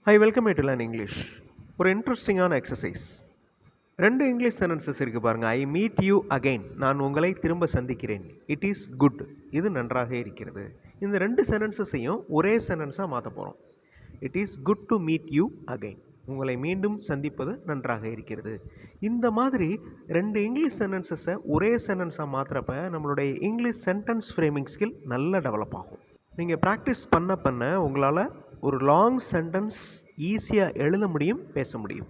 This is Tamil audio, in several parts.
Hi, welcome you to Learn English. ஒரு இன்ட்ரெஸ்டிங்கான எக்ஸசைஸ். 2 இங்கிலீஷ் சென்டென்சஸ் இருக்குது பாருங்க. I meet you again. நான் உங்களை திரும்ப சந்திக்கிறேன். It is good. இது நன்றாக இருக்கிறது. இந்த 2 சென்டென்சஸையும் ஒரே சென்டென்ஸாக மாற்ற போகிறோம். It is good to meet you again. உங்களை மீண்டும் சந்திப்பது நன்றாக இருக்கிறது. இந்த மாதிரி 2 இங்கிலீஷ் சென்டென்சஸை ஒரே சென்டென்ஸாக மாற்றுறப்ப நம்மளுடைய இங்கிலீஷ் சென்டென்ஸ் ஃப்ரேமிங் ஸ்கில் நல்லா டெவலப் ஆகும். நீங்கள் ப்ராக்டிஸ் பண்ண உங்களால் ஒரு லாங் சென்டென்ஸ் ஈஸியாக எழுத முடியும், பேச முடியும்.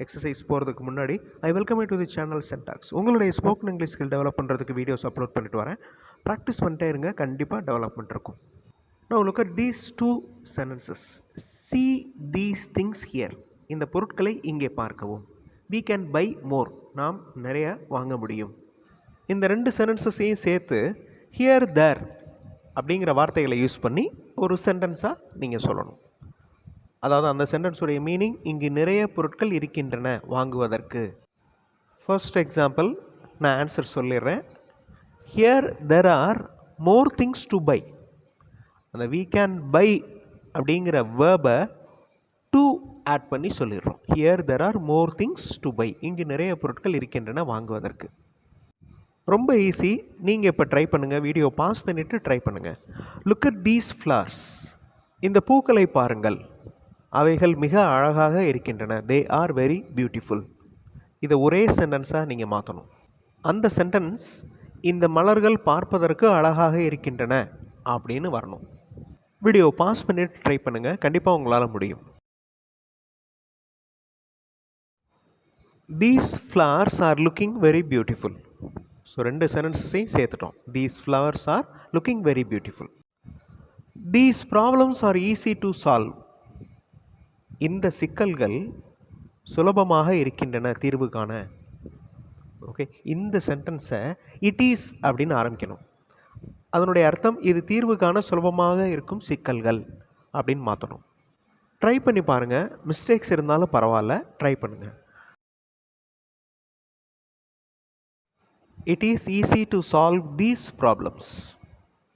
எக்ஸசைஸ் போகிறதுக்கு முன்னாடி I welcome you to the channel Centax. உங்களுடைய ஸ்போக்கன் இங்கிலீஷ் ஸ்கில் டெவலப் பண்ணுறதுக்கு வீடியோஸ் அப்லோட் பண்ணிட்டு வரேன். ப்ராக்டிஸ் பண்ணிட்டே இருங்க, கண்டிப்பாக டெவலப்மெண்ட் இருக்கும். Now look at these 2 sentences. See these things here. இந்த பொருட்களை இங்கே பார்க்கவும். We can buy more. நாம் நிறைய வாங்க முடியும். இந்த 2 சென்டென்சஸையும் சேர்த்து here there அப்படிங்கிற வார்த்தைகளை யூஸ் பண்ணி ஒரு சென்டென்ஸாக நீங்கள் சொல்லணும். அதாவது அந்த சென்டென்ஸுடைய மீனிங், இங்கு நிறைய பொருட்கள் இருக்கின்றன வாங்குவதற்கு. ஃபர்ஸ்ட் எக்ஸாம்பிள் நான் ஆன்சர் சொல்லிடுறேன். Here there are more things to buy. அந்த we can buy அப்படிங்கிற வேர்பை டு ஆட் பண்ணி சொல்லிடுறோம். Here there are more things to buy. இங்கு நிறைய பொருட்கள் இருக்கின்றன வாங்குவதற்கு. ரொம்ப ஈஸி. நீங்கள் இப்போ ட்ரை பண்ணுங்கள், வீடியோ பாஸ் பண்ணிவிட்டு ட்ரை பண்ணுங்கள். Look at these flowers. இந்த பூக்களை பாருங்கள், அவைகள் மிக அழகாக இருக்கின்றன. They are very beautiful. இதை ஒரே சென்டென்ஸாக நீங்கள் மாற்றணும். அந்த சென்டென்ஸ் இந்த மலர்கள் பார்ப்பதற்கு அழகாக இருக்கின்றன அப்படின்னு வரணும். வீடியோ பாஸ் பண்ணிவிட்டு ட்ரை பண்ணுங்கள், கண்டிப்பாக உங்களால் முடியும். These flowers are looking very beautiful. So 2 சென்டென்சஸையும் சேர்த்துட்டோம். These flowers are looking very beautiful. These problems are easy to solve. இந்த சிக்கல்கள் சுலபமாக இருக்கின்றன தீர்வு காண. ஓகே, இந்த சென்டென்ஸை இட் இஸ் அப்படின்னு ஆரம்பிக்கணும். அதனுடைய அர்த்தம் இது தீர்வு காண சுலபமாக இருக்கும் சிக்கல்கள் அப்படின்னு மாற்றணும். ட்ரை பண்ணி பாருங்கள், மிஸ்டேக்ஸ் இருந்தாலும் பரவாயில்ல, ட்ரை பண்ணுங்கள். It is easy to solve these problems.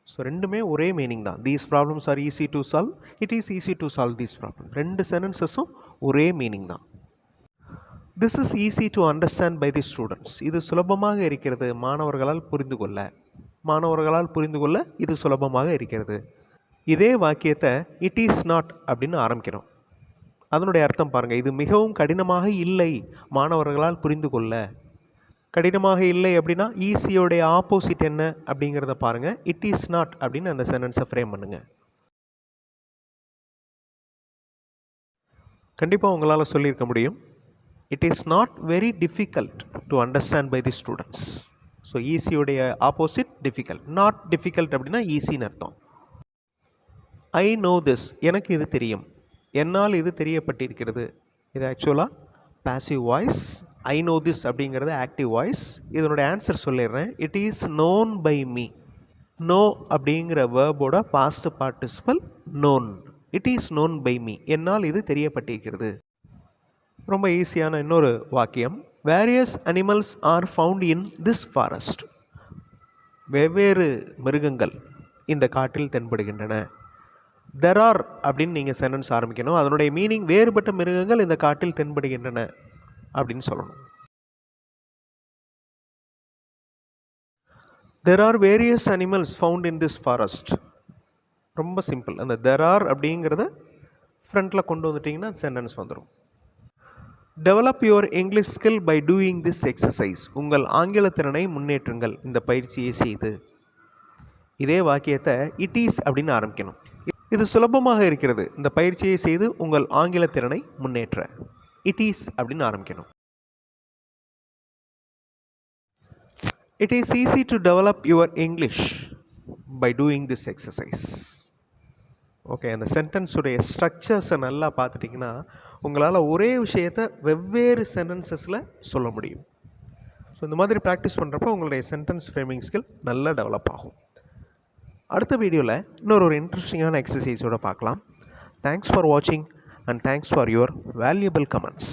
So ரெண்டுமே ஒரே மீனிங் தான். These problems are easy to solve. It is easy to solve these problems. 2 சென்டென்சஸும் ஒரே மீனிங் தான். This is easy to understand by the students. இது சுலபமாக இருக்கிறது மாணவர்களால் புரிந்து கொள்ள. மாணவர்களால் புரிந்து கொள்ள இது சுலபமாக இருக்கிறது. இதே வாக்கியத்தை இட் இஸ் நாட் அப்படின்னு ஆரம்பிக்கிறோம். அதனுடைய அர்த்தம் பாருங்கள், இது மிகவும் கடினமாக இல்லை மாணவர்களால் புரிந்து கொள்ள. கடினமாக இல்லை அப்படின்னா ஈஸியோடைய ஆப்போசிட் என்ன அப்படிங்கிறத பாருங்கள். இட் இஸ் நாட் அப்படின்னு அந்த சென்டென்ஸை ஃப்ரேம் பண்ணுங்கள். கண்டிப்பாக உங்களால் சொல்லியிருக்க முடியும். It is not very difficult to understand by the students. So ஈஸியோடைய ஆப்போசிட் டிஃபிகல்ட். நாட் டிஃபிகல்ட் அப்படின்னா ஈஸின்னு அர்த்தம். I know this. எனக்கு இது தெரியும். என்னால் இது தெரியப்பட்டிருக்கிறது. இது ஆக்சுவலாக passive voice. I know this அப்படிங்கிறது ஆக்டிவ் வாய்ஸ். இதனுடைய ஆன்சர் சொல்லிடுறேன். It is known by me. Know அப்படிங்கிற வேர்போட past participle known. It is known by me. என்னால் இது தெரியப்பட்டிருக்கிறது. ரொம்ப ஈஸியான இன்னொரு வாக்கியம். Various animals are found in this forest. வெவ்வேறு மிருகங்கள் இந்த காட்டில் தென்படுகின்றன. தெர் ஆர் அப்படின்னு நீங்கள் சென்டென்ஸ் ஆரம்பிக்கணும். அதனுடைய மீனிங் வேறுபட்ட மிருகங்கள் இந்த காட்டில் தென்படுகின்றன அப்படின்னு சொல்லணும். There are various animals found in this forest. ரொம்ப சிம்பிள். அந்த there are அப்படிங்கிறத ஃப்ரண்ட்டில் கொண்டு வந்துட்டிங்கன்னா சென்டென்ஸ் வந்துடும். Develop your English skill by doing this exercise. உங்கள் ஆங்கில திறனை முன்னேற்றுங்கள் இந்த பயிற்சியை செய்து. இதே வாக்கியத்தை இட் இஸ் அப்படின்னு ஆரம்பிக்கணும். இது சுலபமாக இருக்கிறது. இந்த பயிற்சியை செய்து உங்கள் ஆங்கில திறனை முன்னேற்ற. இட் இஸ் அப்படின்னு ஆரம்பிக்கணும். It is easy to develop your English by doing this exercise. Okay, அந்த சென்டென்ஸுடைய ஸ்ட்ரக்சர்ஸை நல்லா பார்த்துட்டிங்கன்னா உங்களால் ஒரே விஷயத்தை வெவ்வேறு சென்டென்சஸில் சொல்ல முடியும். ஸோ இந்த மாதிரி ப்ராக்டிஸ் பண்ணுறப்போ உங்களுடைய சென்டென்ஸ் ஃப்ரேமிங் ஸ்கில் நல்லா டெவலப் ஆகும். அடுத்த வீடியோவில் இன்னொரு இன்ட்ரெஸ்டிங்கான எக்ஸசைஸோடு பார்க்கலாம். தேங்க்ஸ் ஃபார் வாட்சிங் and thanks for your valuable comments.